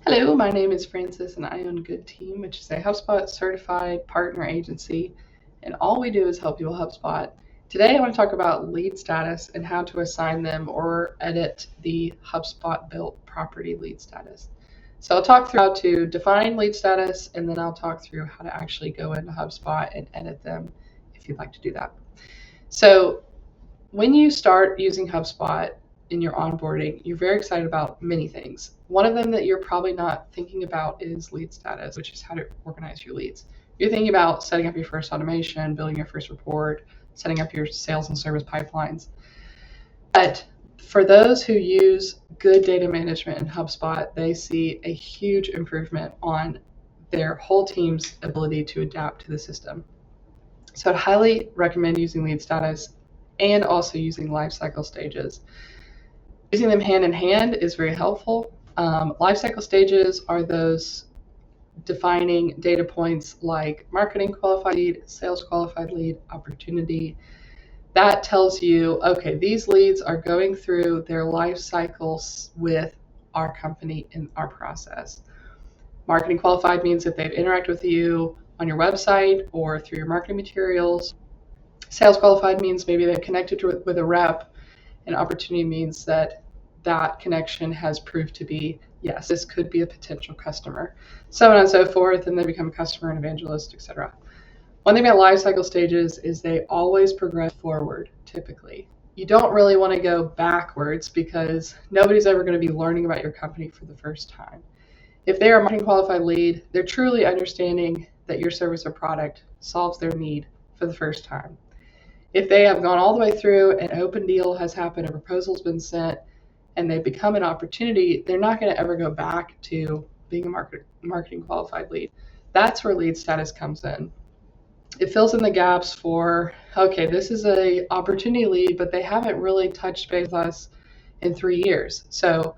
Hello, my name is Francis and I own Good Team, which is a HubSpot certified partner agency. And all we do is help people HubSpot. Today I want to talk about lead status and how to assign them or edit the HubSpot built property lead status. So I'll talk through how to define lead status, and then I'll talk through how to actually go into HubSpot and edit them if you'd like to do that. So when you start using HubSpot in your onboarding, you're very excited about many things. One of them that you're probably not thinking about is lead status, which is how to organize your leads. You're thinking about setting up your first automation, building your first report, setting up your sales and service pipelines. But for those who use good data management in HubSpot, they see a huge improvement on their whole team's ability to adapt to the system. So I'd highly recommend using lead status and also using lifecycle stages. Using them hand in hand is very helpful. Lifecycle stages are those defining data points like marketing qualified lead, sales qualified lead, opportunity. That tells you, okay, these leads are going through their life cycles with our company in our process. Marketing qualified means that they've interacted with you on your website or through your marketing materials. Sales qualified means maybe they've connected with a rep, and opportunity means that connection has proved to be, yes, this could be a potential customer, so on and so forth, and they become a customer and evangelist, etc. One thing about life cycle stages is they always progress forward, typically. You don't really want to go backwards because nobody's ever going to be learning about your company for the first time. If they are a marketing qualified lead, they're truly understanding that your service or product solves their need for the first time. If they have gone all the way through, an open deal has happened, a proposal's been sent, and they become an opportunity, they're not going to ever go back to being a marketing qualified lead. That's where lead status comes in. It fills in the gaps for, okay, this is a opportunity lead, but they haven't really touched base with us in 3 years. So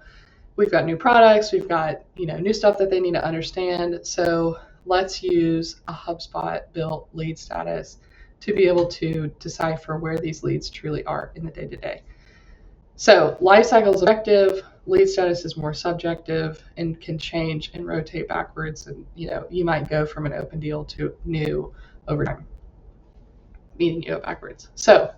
we've got new products, we've got new stuff that they need to understand. So let's use a HubSpot built lead status to be able to decipher where these leads truly are in the day-to-day. So life cycle is objective, lead status is more subjective and can change and rotate backwards. And you might go from an open deal to new over time, meaning you go backwards. So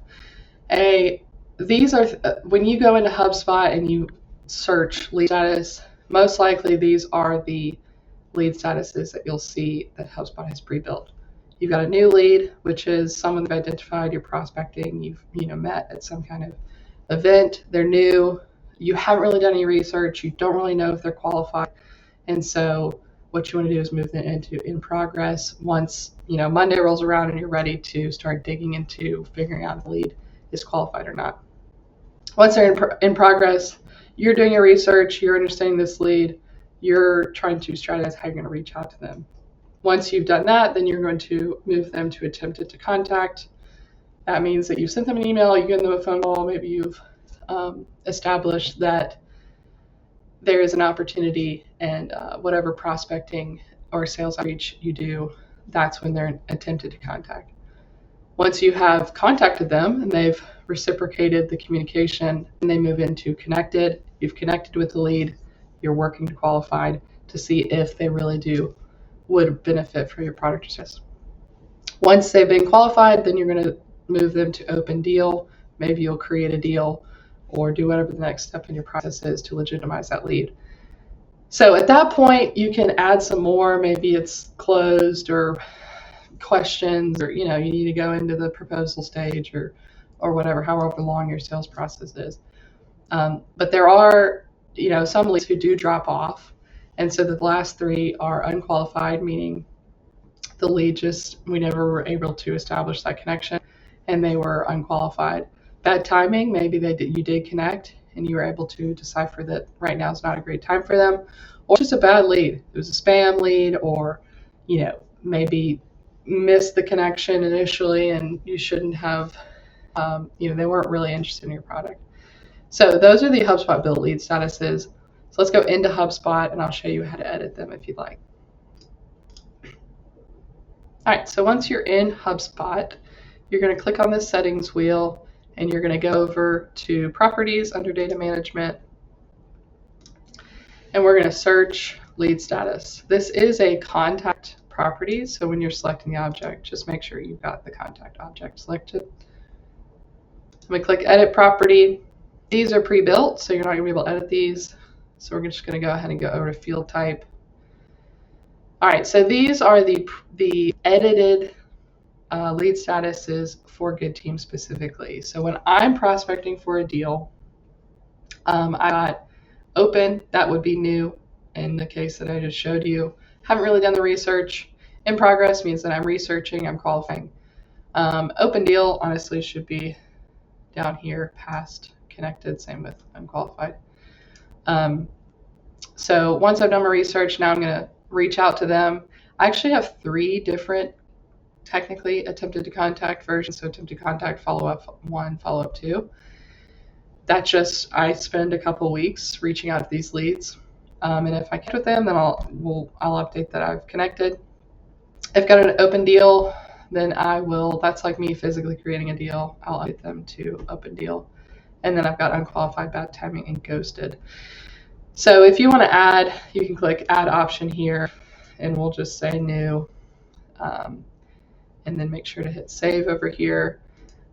these are when you go into HubSpot and you search lead status, most likely these are the lead statuses that you'll see that HubSpot has pre-built. You've got a new lead, which is someone you've identified, you're prospecting, you've met at some kind of event, they're new, you haven't really done any research, you don't really know if they're qualified, and so what you want to do is move them into in progress. Once Monday rolls around and you're ready to start digging into figuring out if the lead is qualified or not. Once they're in progress, you're doing your research, you're understanding this lead, you're trying to strategize how you're going to reach out to them. Once you've done that, then you're going to move them to attempted to contact. That means that you sent them an email, you give them a phone call, maybe you've established that there is an opportunity, and whatever prospecting or sales outreach you do, that's when they're attempted to contact. Once you have contacted them and they've reciprocated the communication and they move into connected, you've connected with the lead, you're working to qualified to see if they really would benefit from your product or service. Once they've been qualified, then you're going to move them to open deal. Maybe you'll create a deal or do whatever the next step in your process is to legitimize that lead. So at that point, you can add some more. Maybe it's closed or questions, or you need to go into the proposal stage or whatever, however long your sales process is. But there are some leads who do drop off, and so the last 3 are unqualified, meaning the lead we never were able to establish that connection and they were unqualified. Bad timing, maybe you did connect and you were able to decipher that right now is not a great time for them, or just a bad lead. It was a spam lead, or maybe missed the connection initially and you shouldn't have, they weren't really interested in your product. So those are the HubSpot built lead statuses. So let's go into HubSpot and I'll show you how to edit them if you'd like. All right, so once you're in HubSpot, you're going to click on the settings wheel and you're going to go over to properties under data management. And we're going to search lead status. This is a contact property, so when you're selecting the object, just make sure you've got the contact object selected. I'm going to click Edit Property. These are pre-built, so you're not going to be able to edit these. So we're just going to go ahead and go over to Field Type. All right, so these are the edited lead statuses for Good Team specifically. So when I'm prospecting for a deal, I got open, that would be new in the case that I just showed you. Haven't really done the research. In progress means that I'm researching, I'm qualifying. Open deal honestly should be down here past connected, same with unqualified. So once I've done my research, now I'm going to reach out to them. I actually have 3 different technically attempted to contact versions. So attempted to contact, follow-up 1, follow-up 2. That's just, I spend a couple weeks reaching out to these leads. And if I connect with them, then I'll update that I've connected. If I've got an open deal, then that's like me physically creating a deal. I'll update them to open deal. And then I've got unqualified, bad timing, and ghosted. So if you want to add, you can click add option here, and we'll just say new. And then make sure to hit save over here.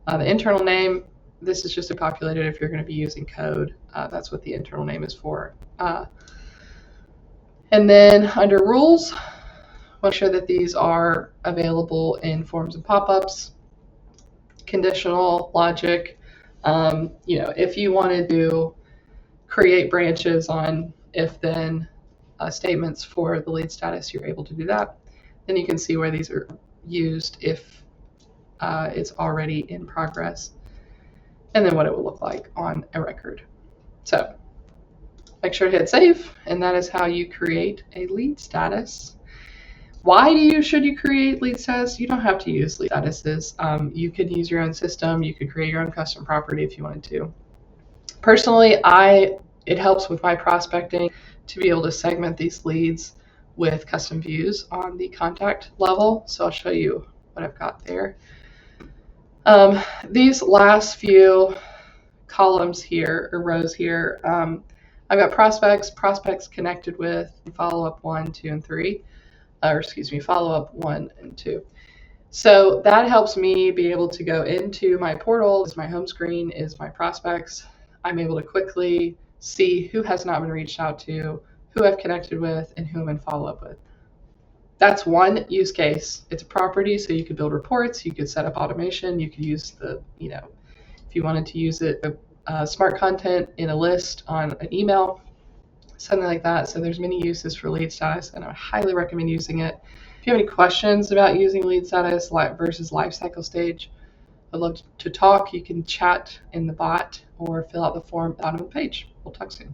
The internal name, this is just a populated if you're going to be using code. That's what the internal name is for. And then under rules, make sure that these are available in forms and pop-ups. Conditional, logic. If you wanted to create branches on if-then statements for the lead status, you're able to do that. Then you can see where these are used if it's already in progress, and then what it will look like on a record. So make sure to hit save, and that is how you create a lead status. Why should you create lead status? You don't have to use lead statuses. You could use your own system. You could create your own custom property if you wanted to. Personally, it helps with my prospecting to be able to segment these leads with custom views on the contact level. So I'll show you what I've got there. These last few columns here, or rows here, I've got prospects connected with, follow-up 1, 2, and 3. Follow-up 1 and 2. So that helps me be able to go into my portal. My home screen is my prospects. I'm able to quickly see who has not been reached out to, who I've connected with, and who I'm in follow-up with. That's one use case. It's a property, so you could build reports, you could set up automation, you could use if you wanted to use it, smart content in a list on an email, something like that. So there's many uses for lead status, and I highly recommend using it. If you have any questions about using lead status versus lifecycle stage, I'd love to talk. You can chat in the bot or fill out the form at the bottom of the page. We'll talk soon.